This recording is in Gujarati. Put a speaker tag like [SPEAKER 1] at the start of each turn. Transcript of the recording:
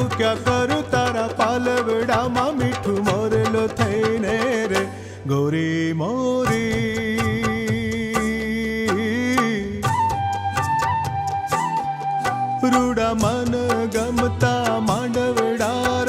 [SPEAKER 1] તું ક્યાં કરું તારા પાલવડામાં મીઠું મોરલો થઈને રે ગોરી મોરી. રૂડા મન ગમતા માંડવડા